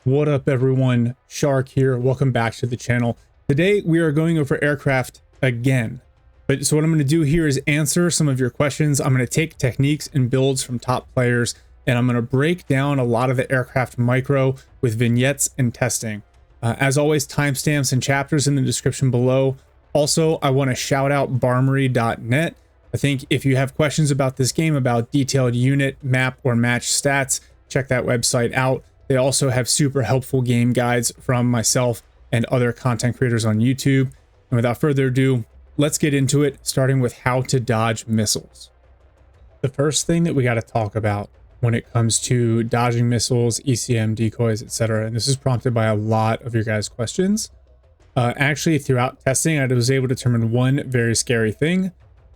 What up everyone, Shark here, welcome back to the channel. Today we are going over aircraft again. So what I'm going to do here is answer some of your questions. I'm going to take techniques and builds from top players, and I'm going to break down a lot of the aircraft micro with vignettes and testing. As always, timestamps and chapters in the description below. Also, I want to shout out barmery.net. I think if you have questions about this game, about detailed unit, map, or match stats, check that website out. They also have super helpful game guides from myself and other content creators on YouTube. And without further ado, let's get into it, starting with how to dodge missiles. The first thing that we got to talk about when it comes to dodging missiles, ECM, decoys, etc., and this is prompted by a lot of your guys' questions. Actually, throughout testing, I was able to determine one very scary thing.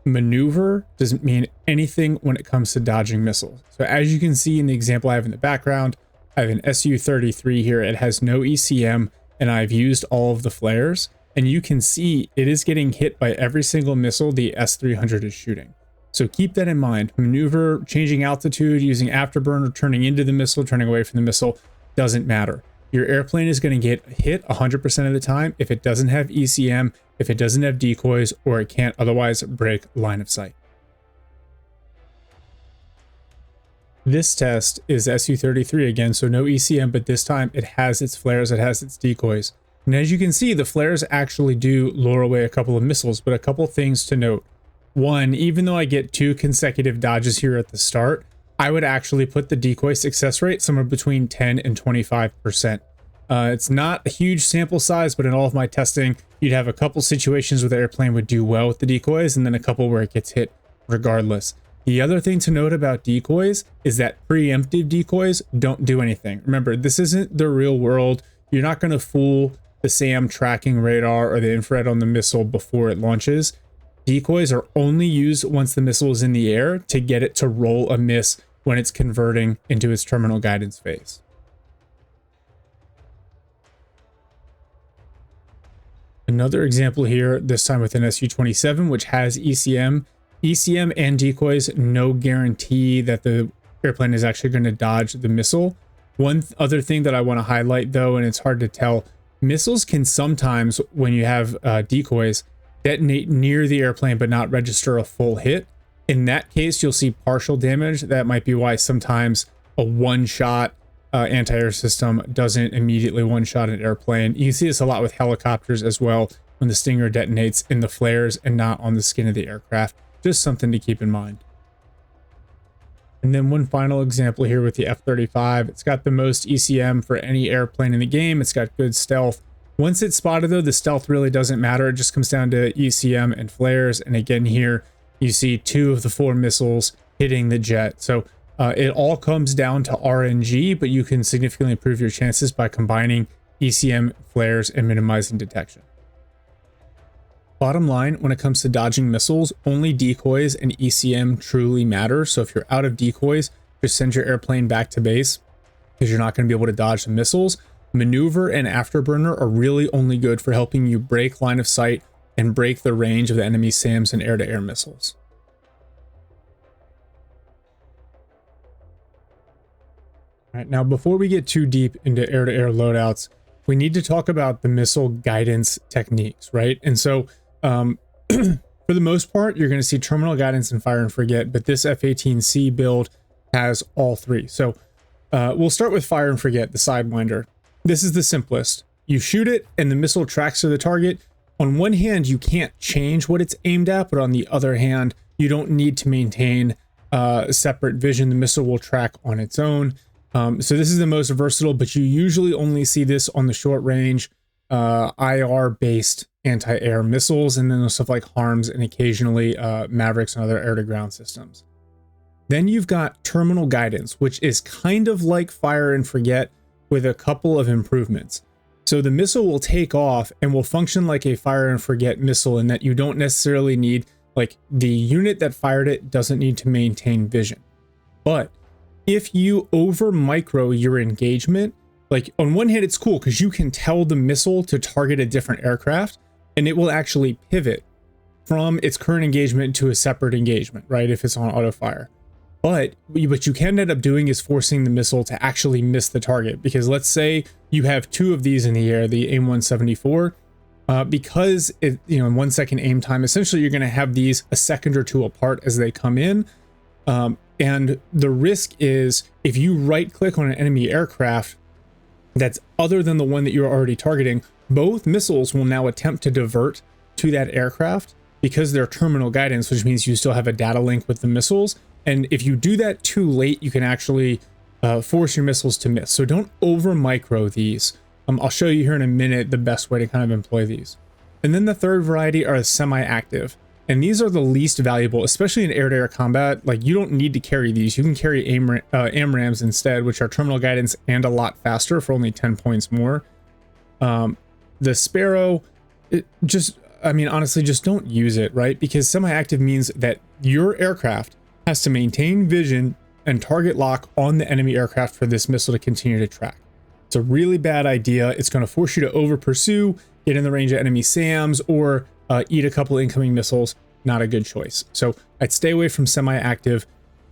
Maneuver doesn't mean anything when it comes to dodging missiles. So as you can see in the example I have in the background, I have an Su-33 here. It has no ECM, and I've used all of the flares. And you can see it is getting hit by every single missile the S-300 is shooting. So keep that in mind. Maneuver, changing altitude, using afterburner, turning into the missile, turning away from the missile, doesn't matter. Your airplane is going to get hit 100% of the time if it doesn't have ECM, if it doesn't have decoys, or it can't otherwise break line of sight. This test is Su-33 again, so no ECM, but this time it has its flares, it has its decoys. And as you can see, the flares actually do lure away a couple of missiles, but a couple things to note. One, even though I get 2 consecutive dodges here at the start, I would actually put the decoy success rate somewhere between 10 and 25%. It's not a huge sample size, but in all of my testing, you'd have a couple situations where the airplane would do well with the decoys, and then a couple where it gets hit regardless. The other thing to note about decoys is that preemptive decoys don't do anything. Remember, this isn't the real world. You're not going to fool the SAM tracking radar or the infrared on the missile before it launches. Decoys are only used once the missile is in the air to get it to roll a miss when it's converting into its terminal guidance phase. Another example here, this time with an Su-27, which has ECM. ECM and decoys, no guarantee that the airplane is actually going to dodge the missile. One other thing that I want to highlight though, and it's hard to tell, missiles can sometimes, when you have decoys, detonate near the airplane but not register a full hit. In that case, you'll see partial damage. That might be why sometimes a one-shot anti-air system doesn't immediately one-shot an airplane. You can see this a lot with helicopters as well, when the Stinger detonates in the flares and not on the skin of the aircraft. Just something to keep in mind. And then one final example here with the F-35. It's got the most ECM for any airplane in the game. It's got good stealth. Once it's spotted though, the stealth really doesn't matter. It just comes down to ECM and flares. And again here, you see 2 of the 4 missiles hitting the jet. So it all comes down to RNG, but you can significantly improve your chances by combining ECM, flares, and minimizing detection. Bottom line, when it comes to dodging missiles, only decoys and ECM truly matter. So if you're out of decoys, just send your airplane back to base because you're not going to be able to dodge the missiles. Maneuver and afterburner are really only good for helping you break line of sight and break the range of the enemy SAMs and air-to-air missiles. All right, now before we get too deep into air-to-air loadouts, we need to talk about the missile guidance techniques, right? And so for the most part, you're going to see terminal guidance and fire and forget, but this F-18C build has all 3. So we'll start with fire and forget, the Sidewinder. This is the simplest. You shoot it and the missile tracks to the target. On one hand, you can't change what it's aimed at, but on the other hand, you don't need to maintain separate vision. The missile will track on its own. So this is the most versatile, but you usually only see this on the short range IR-based anti-air missiles, and then there's stuff like HARMs and occasionally Mavericks and other air-to-ground systems. Then you've got terminal guidance, which is kind of like fire and forget with a couple of improvements. So the missile will take off and will function like a fire and forget missile in that you don't necessarily need, like the unit that fired it doesn't need to maintain vision. But if you over micro your engagement, like on one hand, it's cool because you can tell the missile to target a different aircraft and it will actually pivot from its current engagement to a separate engagement, right? If it's on auto fire. But what you can end up doing is forcing the missile to actually miss the target, because let's say you have two of these in the air, the AIM 174, because it, in 1 second aim time, essentially you're going to have these a second or two apart as they come in. And the risk is if you right click on an enemy aircraft that's other than the one that you're already targeting, both missiles will now attempt to divert to that aircraft because they're terminal guidance, which means you still have a data link with the missiles. And if you do that too late, you can actually force your missiles to miss. So don't over micro these. I'll show you here in a minute the best way to kind of employ these. And then the third variety are semi-active. And these are the least valuable, especially in air-to-air combat. Like, you don't need to carry these. You can carry AMRAAMs instead, which are terminal guidance and a lot faster for only 10 points more. The Sparrow, honestly, just don't use it, right? Because semi-active means that your aircraft has to maintain vision and target lock on the enemy aircraft for this missile to continue to track. It's a really bad idea. It's going to force you to over pursue, get in the range of enemy SAMs, or eat a couple incoming missiles. Not a good choice. So I'd stay away from semi-active.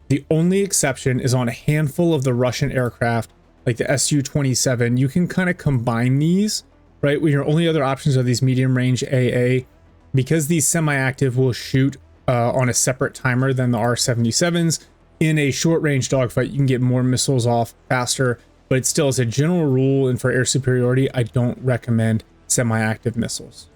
The only exception is on a handful of the Russian aircraft, like the Su-27. You can kind of combine these, right? When your only other options are these medium range AA, because these semi-active will shoot on a separate timer than the R-77s. In a short range dogfight, you can get more missiles off faster, but it still, as a general rule and for air superiority, I don't recommend semi-active missiles.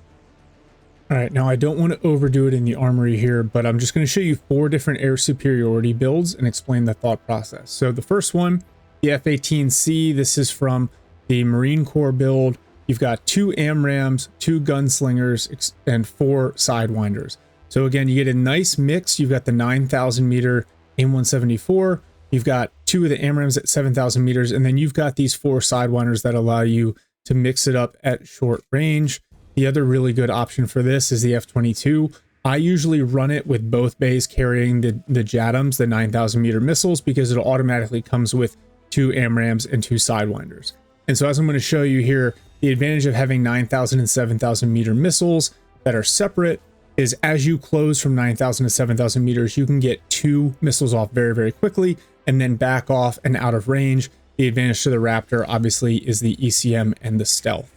All right, now I don't want to overdo it in the armory here, but I'm just going to show you 4 different air superiority builds and explain the thought process. So the first one, the F-18C, this is from the Marine Corps build. You've got 2 AMRAAMs, 2 gunslingers, and 4 sidewinders. So again, you get a nice mix. You've got the 9,000 meter AIM 174. You've got 2 of the AMRAAMs at 7,000 meters, and then you've got these 4 sidewinders that allow you to mix it up at short range. The other really good option for this is the F-22. I usually run it with both bays carrying the JATMs, the 9,000 meter missiles, because it automatically comes with 2 AMRAAMs and 2 sidewinders. And so as I'm going to show you here, the advantage of having 9,000 and 7,000 meter missiles that are separate is as you close from 9,000 to 7,000 meters, you can get 2 missiles off very, very quickly and then back off and out of range. The advantage to the Raptor obviously is the ECM and the stealth.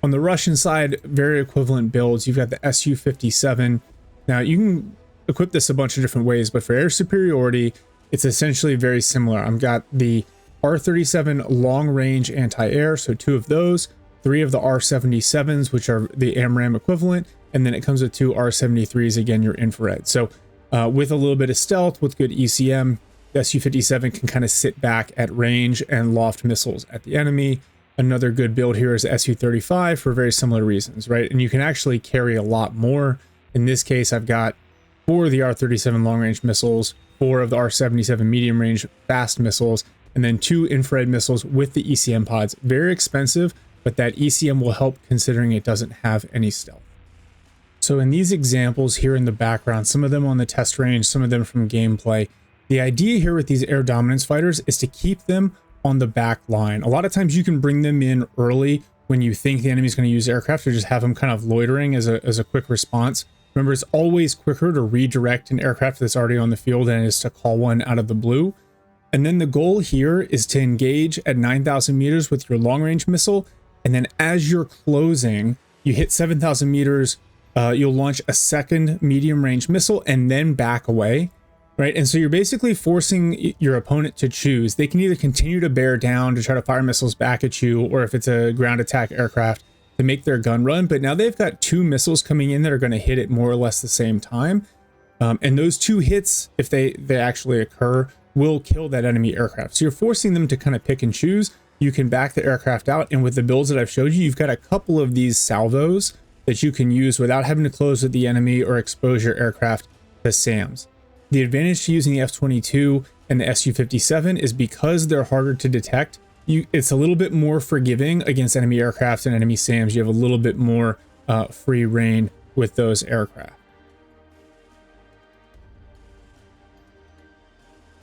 On the Russian side, very equivalent builds. You've got the Su-57. Now you can equip this a bunch of different ways, but for air superiority, it's essentially very similar. I've got the R-37 long range anti-air, so 2 of those, 3 of the R-77s, which are the AMRAAM equivalent, and then it comes with 2 R-73s, again, your infrared. So with a little bit of stealth, with good ECM, the Su-57 can kind of sit back at range and loft missiles at the enemy. Another good build here is Su-35 for very similar reasons, right? And you can actually carry a lot more. In this case, I've got 4 of the R-37 long-range missiles, 4 of the R-77 medium-range fast missiles, and then 2 infrared missiles with the ECM pods. Very expensive, but that ECM will help considering it doesn't have any stealth. So in these examples here in the background, some of them on the test range, some of them from gameplay, the idea here with these air dominance fighters is to keep them on the back line. A lot of times you can bring them in early when you think the enemy is going to use aircraft, or just have them kind of loitering as a quick response. Remember, it's always quicker to redirect an aircraft that's already on the field than it is to call one out of the blue. And then the goal here is to engage at 9,000 meters with your long-range missile. And then as you're closing, you hit 7,000 meters, you'll launch a second medium-range missile and then back away, right? And so you're basically forcing your opponent to choose. They can either continue to bear down to try to fire missiles back at you, or if it's a ground attack aircraft, to make their gun run. But now they've got 2 missiles coming in that are going to hit at more or less the same time. And those 2 hits, if they actually occur, will kill that enemy aircraft. So you're forcing them to kind of pick and choose. You can back the aircraft out. And with the builds that I've showed you, you've got a couple of these salvos that you can use without having to close with the enemy or expose your aircraft to SAMs. The advantage to using the F-22 and the Su-57 is because they're harder to detect. It's a little bit more forgiving against enemy aircraft and enemy SAMs. You have a little bit more free reign with those aircraft.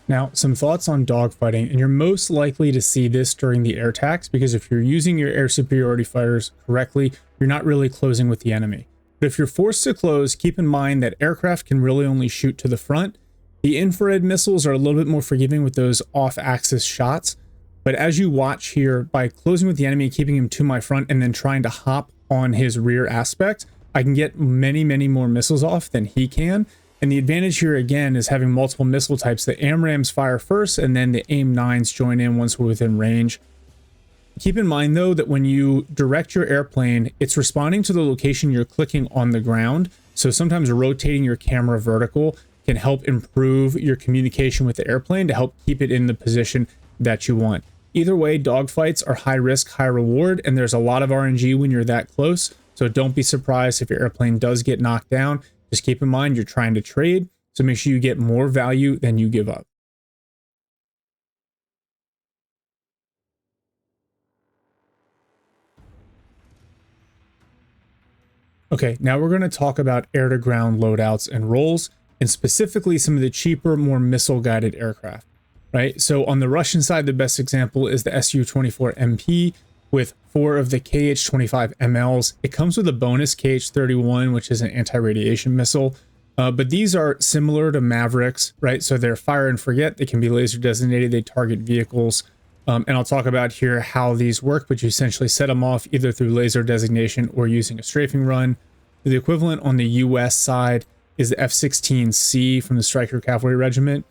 Now, some thoughts on dogfighting, and you're most likely to see this during the air attacks, because if you're using your air superiority fighters correctly, you're not really closing with the enemy. But if you're forced to close, keep in mind that aircraft can really only shoot to the front, The infrared missiles are a little bit more forgiving with those off-axis shots, but as you watch here, by closing with the enemy, keeping him to my front, and then trying to hop on his rear aspect, I can get many, many more missiles off than he can. And the advantage here again is having multiple missile types. The AMRAAMs fire first, and then the AIM-9s join in once we're within range. Keep in mind though that when you direct your airplane, it's responding to the location you're clicking on the ground. So sometimes rotating your camera vertical can help improve your communication with the airplane to help keep it in the position that you want. Either way, dogfights are high risk, high reward, and there's a lot of RNG when you're that close. So don't be surprised if your airplane does get knocked down. Just keep in mind you're trying to trade, so make sure you get more value than you give up. Okay, now we're going to talk about air-to-ground loadouts and roles, and specifically some of the cheaper, more missile-guided aircraft, right? So on the Russian side, the best example is the Su-24MP with 4 of the KH-25 MLs. It comes with a bonus KH-31, which is an anti-radiation missile, but these are similar to Mavericks, right? So they're fire and forget. They can be laser designated. They target vehicles. And I'll talk about here how these work, but you essentially set them off either through laser designation or using a strafing run. The equivalent on the US side is the F-16C from the Stryker Cavalry Regiment.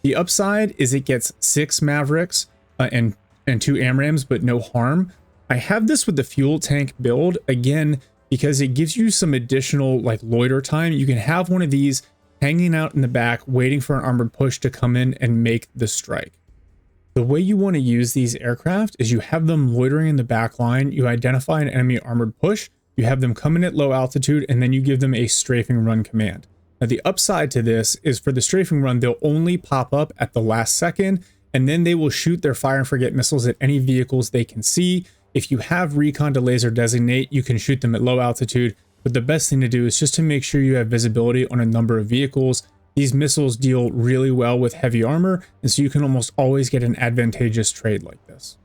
The upside is it gets 6 Mavericks and 2 AMRAAMs, but no harm. I have this with the fuel tank build, again, because it gives you some additional like loiter time. You can have one of these hanging out in the back, waiting for an armored push to come in and make the strike. The way you want to use these aircraft is you have them loitering in the back line, you identify an enemy armored push, you have them come in at low altitude, and then you give them a strafing run command. Now the upside to this is for the strafing run, they'll only pop up at the last second, and then they will shoot their fire and forget missiles at any vehicles they can see. If you have recon to laser designate, you can shoot them at low altitude, but the best thing to do is just to make sure you have visibility on a number of vehicles. These missiles deal really well with heavy armor, and so you can almost always get an advantageous trade like this.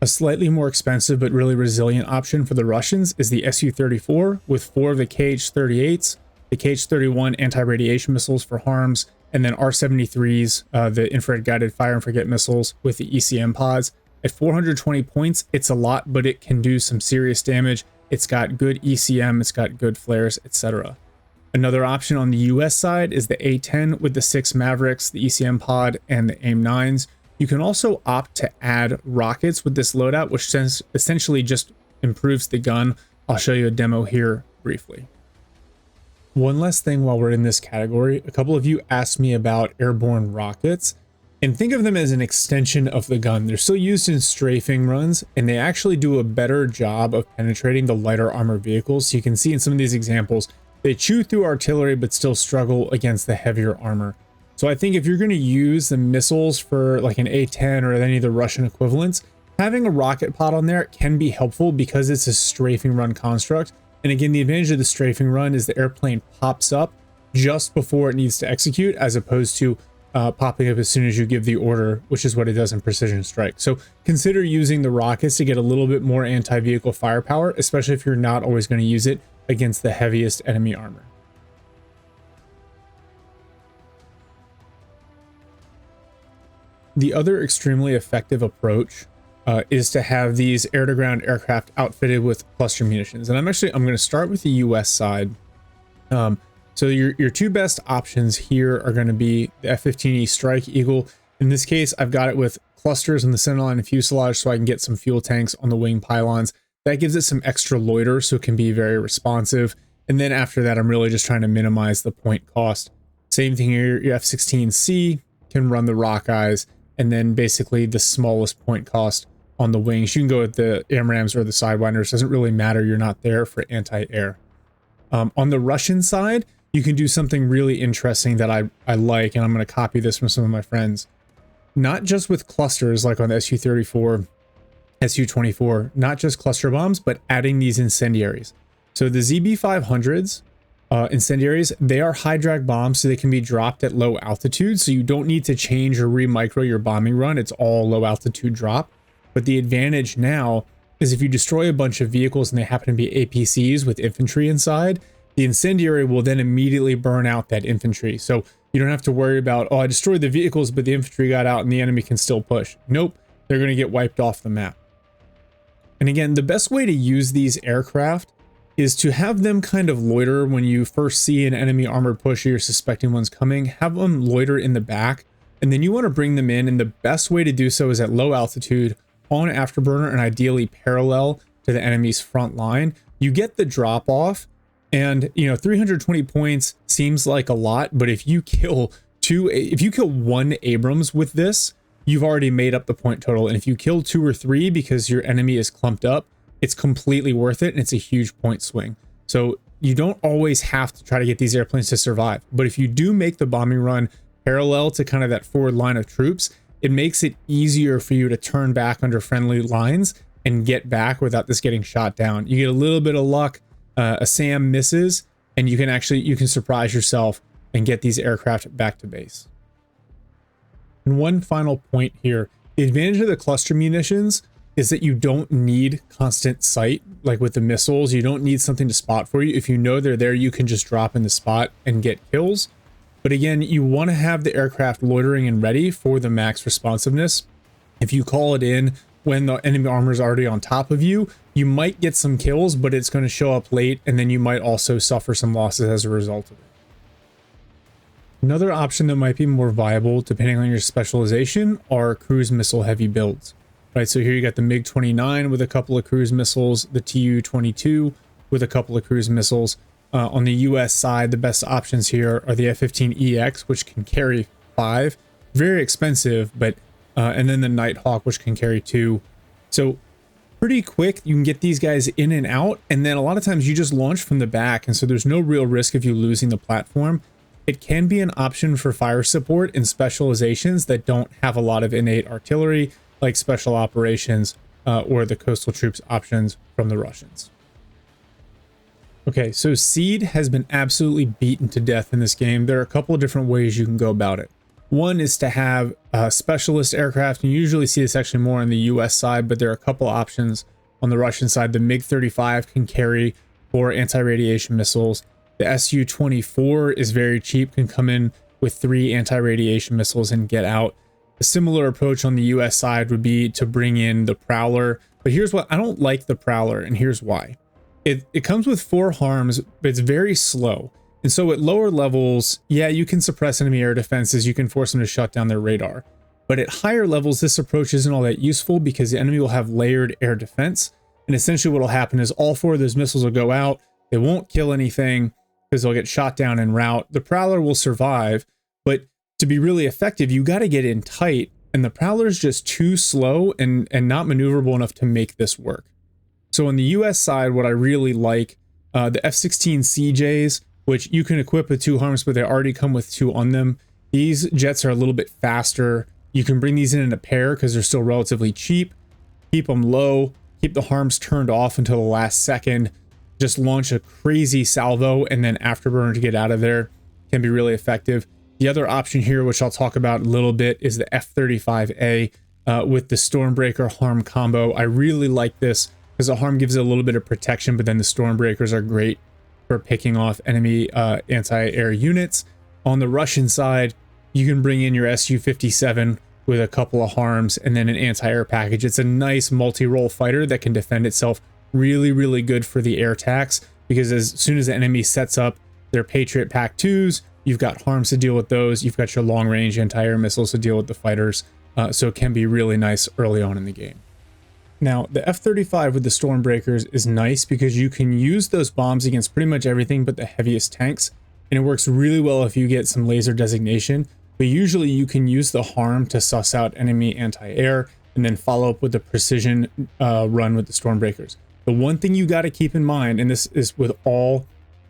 A slightly more expensive but really resilient option for the Russians is the Su-34 with 4 of the KH-38s, the KH-31 anti-radiation missiles for harms, and then R-73s, the infrared guided fire and forget missiles with the ECM pods. At 420 points, it's a lot, but it can do some serious damage. It's got good ECM, it's got good flares, etc. Another option on the US side is the A-10 with the 6 Mavericks, the ECM pod, and the AIM-9s. You can also opt to add rockets with this loadout, which essentially just improves the gun. I'll show you a demo here briefly. One last thing while we're in this category, a couple of you asked me about airborne rockets, and think of them as an extension of the gun. They're still used in strafing runs, and they actually do a better job of penetrating the lighter armored vehicles. So you can see in some of these examples, they chew through artillery but still struggle against the heavier armor. So I think if you're going to use the missiles for like an A-10 or any of the Russian equivalents, having a rocket pod on there can be helpful because it's a strafing run construct. And again, the advantage of the strafing run is the airplane pops up just before it needs to execute, as opposed to popping up as soon as you give the order, which is what it does in precision strike. So consider using the rockets to get a little bit more anti-vehicle firepower, especially if you're not always going to use it against the heaviest enemy armor. The other extremely effective approach is to have these air-to-ground aircraft outfitted with cluster munitions. And I'm going to start with the US side. So your 2 best options here are going to be the F-15E Strike Eagle. In this case, I've got it with clusters in the centerline and fuselage so I can get some fuel tanks on the wing pylons. That gives it some extra loiter so it can be very responsive. And then after that, I'm really just trying to minimize the point cost. Same thing here, your F-16C can run the Rockeyes, and then basically the smallest point cost on the wings. You can go with the AMRAAMs or the Sidewinders. Doesn't really matter. You're not there for anti-air. On the Russian side, you can do something really interesting that I like, and I'm going to copy this from some of my friends. Not just with clusters like on the Su-34, Su-24, not just cluster bombs, but adding these incendiaries. So the ZB-500s incendiaries. They are high drag bombs, so they can be dropped at low altitude. So you don't need to change or re-micro your bombing run. It's all low altitude drop. But the advantage now is if you destroy a bunch of vehicles and they happen to be APCs with infantry inside, the incendiary will then immediately burn out that infantry. So you don't have to worry about, oh, I destroyed the vehicles, but the infantry got out and the enemy can still push. Nope, they're going to get wiped off the map. And again, the best way to use these aircraft is to have them kind of loiter when you first see an enemy armored push or you're suspecting one's coming. Have them loiter in the back, and then you want to bring them in, and the best way to do so is at low altitude on afterburner and ideally parallel to the enemy's front line. You get the drop off, and 320 points seems like a lot, but if you kill one Abrams with this, you've already made up the point total. And if you kill 2 or 3 because your enemy is clumped up, it's completely worth it, and it's a huge point swing. So you don't always have to try to get these airplanes to survive, but if you do make the bombing run parallel to kind of that forward line of troops, it makes it easier for you to turn back under friendly lines and get back without this getting shot down. You get a little bit of luck, a SAM misses, and you can surprise yourself and get these aircraft back to base. And one final point here, the advantage of the cluster munitions is that you don't need constant sight. Like with the missiles, you don't need something to spot for you. If you know they're there, you can just drop in the spot and get kills. But again, you want to have the aircraft loitering and ready for the max responsiveness. If you call it in when the enemy armor is already on top of you, you might get some kills, but it's going to show up late, and then you might also suffer some losses as a result of it. Another option that might be more viable, depending on your specialization, are cruise missile heavy builds. Right, so here you got the MiG-29 with a couple of cruise missiles, the Tu-22 with a couple of cruise missiles. On the US side, the best options here are the F-15EX, which can carry 5. Very expensive, but and then the Nighthawk, which can carry 2. So pretty quick, you can get these guys in and out, and then a lot of times you just launch from the back, and so there's no real risk of you losing the platform. It can be an option for fire support in specializations that don't have a lot of innate artillery, like special operations or the coastal troops options from the Russians. Okay, so Seed has been absolutely beaten to death in this game. There are a couple of different ways you can go about it. One is to have specialist aircraft, and you usually see this actually more on the US side, but there are a couple options on the Russian side. The MiG-35 can carry 4 anti-radiation missiles. The Su-24 is very cheap, can come in with 3 anti-radiation missiles and get out. A similar approach on the US side would be to bring in the Prowler, but here's what I don't like: the Prowler, and here's why. It comes with 4 harms, but it's very slow. And so at lower levels, yeah, you can suppress enemy air defenses, you can force them to shut down their radar. But at higher levels, this approach isn't all that useful because the enemy will have layered air defense. And essentially what will happen is all 4 of those missiles will go out, they won't kill anything because they'll get shot down en route. The Prowler will survive, but to be really effective, you got to get in tight, and the Prowler is just too slow and not maneuverable enough to make this work. So on the US side, what I really like, the F-16 CJs, which you can equip with 2 harms, but they already come with 2 on them. These jets are a little bit faster. You can bring these in a pair because they're still relatively cheap. Keep them low, keep the harms turned off until the last second. Just launch a crazy salvo, and then afterburner to get out of there can be really effective. The other option here, which I'll talk about a little bit, is the F-35A with the Stormbreaker harm combo. I really like this because the harm gives it a little bit of protection, but then the Stormbreakers are great for picking off enemy anti-air units. On the Russian side, you can bring in your Su-57 with a couple of harms and then an anti-air package. It's a nice multi-role fighter that can defend itself really, really good for the air attacks, because as soon as the enemy sets up their Patriot Pack 2s, you've got harms to deal with those. You've got your long-range anti-air missiles to deal with the fighters. So it can be really nice early on in the game. Now, the F-35 with the Stormbreakers is nice because you can use those bombs against pretty much everything but the heaviest tanks, and it works really well if you get some laser designation, but usually you can use the harm to suss out enemy anti-air and then follow up with the precision run with the Stormbreakers. The one thing you got to keep in mind, and this is with all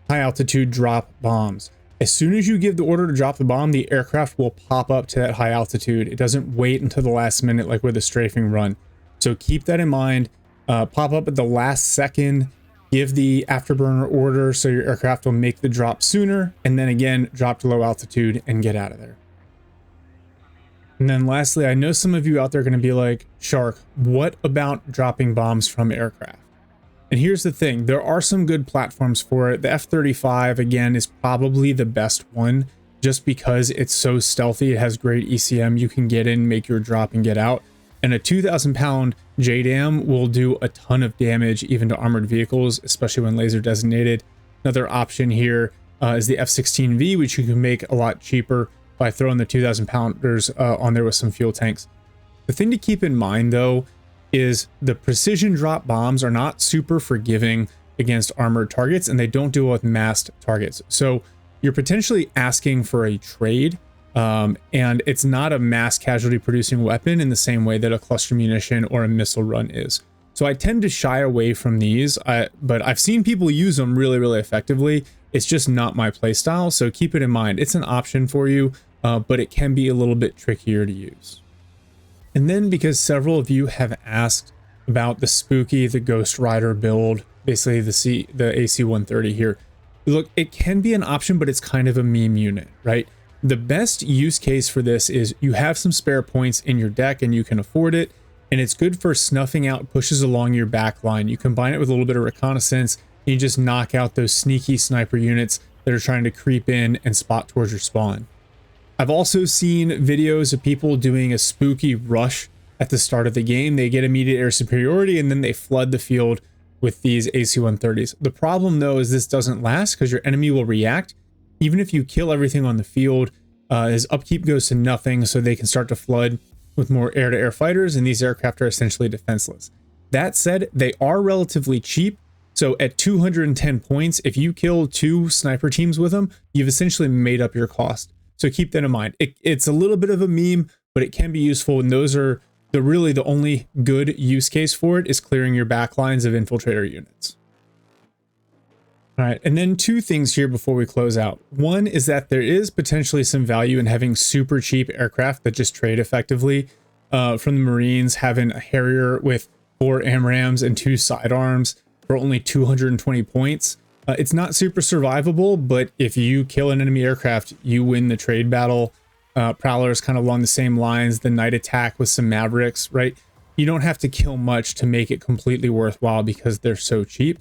high-altitude drop bombs, as soon as you give the order to drop the bomb, the aircraft will pop up to that high altitude. It doesn't wait until the last minute like with a strafing run. So keep that in mind. Pop up at the last second. give the afterburner order so your aircraft will make the drop sooner, and then again, drop to low altitude and get out of there. And then lastly, I know some of you out there are going to be like, Shark, what about dropping bombs from aircraft? And here's the thing, there are some good platforms for it. The F-35, again, is probably the best one just because it's so stealthy. It has great ECM. You can get in, make your drop, and get out. And a 2,000-pound JDAM will do a ton of damage even to armored vehicles, especially when laser designated. Another option here is the F-16V, which you can make a lot cheaper by throwing the 2,000-pounders on there with some fuel tanks. The thing to keep in mind, though, is the precision drop bombs are not super forgiving against armored targets, and they don't deal with massed targets. So you're potentially asking for a trade, and it's not a mass casualty producing weapon in the same way that a cluster munition or a missile run is. So I tend to shy away from these, but I've seen people use them really, really effectively. It's just not my play style, so keep it in mind. It's an option for you, but it can be a little bit trickier to use. And then, because several of you have asked about the Spooky, the Ghost Rider build, basically the AC-130 here. Look, it can be an option, but it's kind of a meme unit, right? The best use case for this is you have some spare points in your deck and you can afford it, and it's good for snuffing out pushes along your back line. You combine it with a little bit of reconnaissance, and you just knock out those sneaky sniper units that are trying to creep in and spot towards your spawn. I've also seen videos of people doing a spooky rush at the start of the game. They get immediate air superiority and then they flood the field with these AC-130s. The problem, though, is this doesn't last because your enemy will react. Even if you kill everything on the field, his upkeep goes to nothing, so they can start to flood with more air-to-air fighters, and these aircraft are essentially defenseless. That said, they are relatively cheap. So at 210 points, if you kill 2 sniper teams with them, you've essentially made up your cost. So keep that in mind. It's a little bit of a meme, but it can be useful, and those are really the only good use case for it is clearing your backlines of infiltrator units. All right, and then 2 things here before we close out. One is that there is potentially some value in having super cheap aircraft that just trade effectively. From the Marines, having a Harrier with 4 AMRAAMs and 2 sidearms for only 220 points. It's not super survivable, but if you kill an enemy aircraft, you win the trade battle. Prowlers kind of along the same lines, the night attack with some Mavericks, right? You don't have to kill much to make it completely worthwhile because they're so cheap.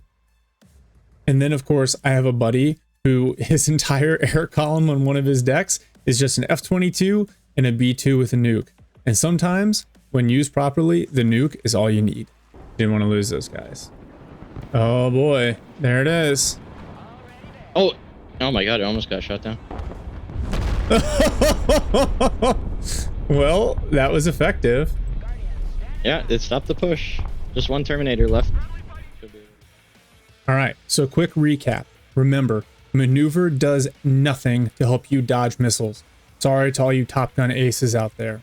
And then, of course, I have a buddy who his entire air column on one of his decks is just an F-22 and a B-2 with a nuke. And sometimes, when used properly, the nuke is all you need. Didn't want to lose those guys. Oh boy, there it is. Oh my god, I almost got shot down. Well, that was effective. Yeah, it stopped the push. Just 1 Terminator left. All right, so quick recap. Remember, maneuver does nothing to help you dodge missiles. Sorry to all you Top Gun aces out there.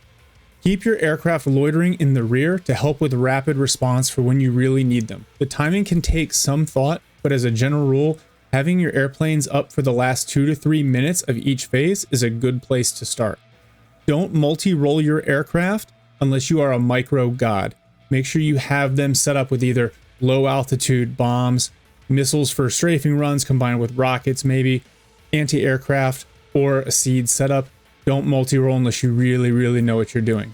Keep your aircraft loitering in the rear to help with rapid response for when you really need them. The timing can take some thought, but as a general rule, having your airplanes up for the last 2 to 3 minutes of each phase is a good place to start. Don't multi-roll your aircraft unless you are a micro god. Make sure you have them set up with either low altitude bombs, missiles for strafing runs combined with rockets maybe, anti-aircraft, or a seed setup. Don't multi-roll unless you really, really know what you're doing.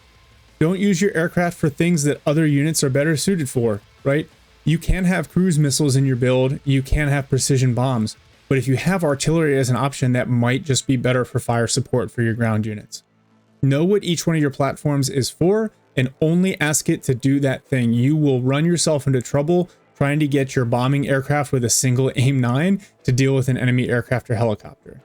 Don't use your aircraft for things that other units are better suited for, right? You can have cruise missiles in your build, you can have precision bombs, but if you have artillery as an option, that might just be better for fire support for your ground units. Know what each one of your platforms is for, and only ask it to do that thing. You will run yourself into trouble trying to get your bombing aircraft with a single AIM-9 to deal with an enemy aircraft or helicopter.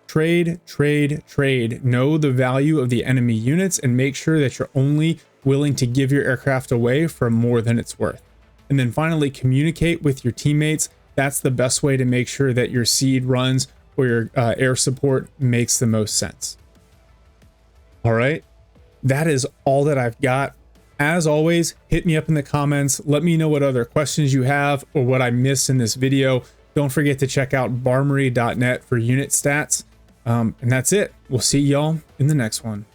Trade, trade, trade. Know the value of the enemy units and make sure that you're only willing to give your aircraft away for more than it's worth. And then finally, communicate with your teammates. That's the best way to make sure that your seed runs or your air support makes the most sense. All right, that is all that I've got. As always, hit me up in the comments. Let me know what other questions you have or what I missed in this video. Don't forget to check out barmery.net for unit stats. And that's it. We'll see y'all in the next one.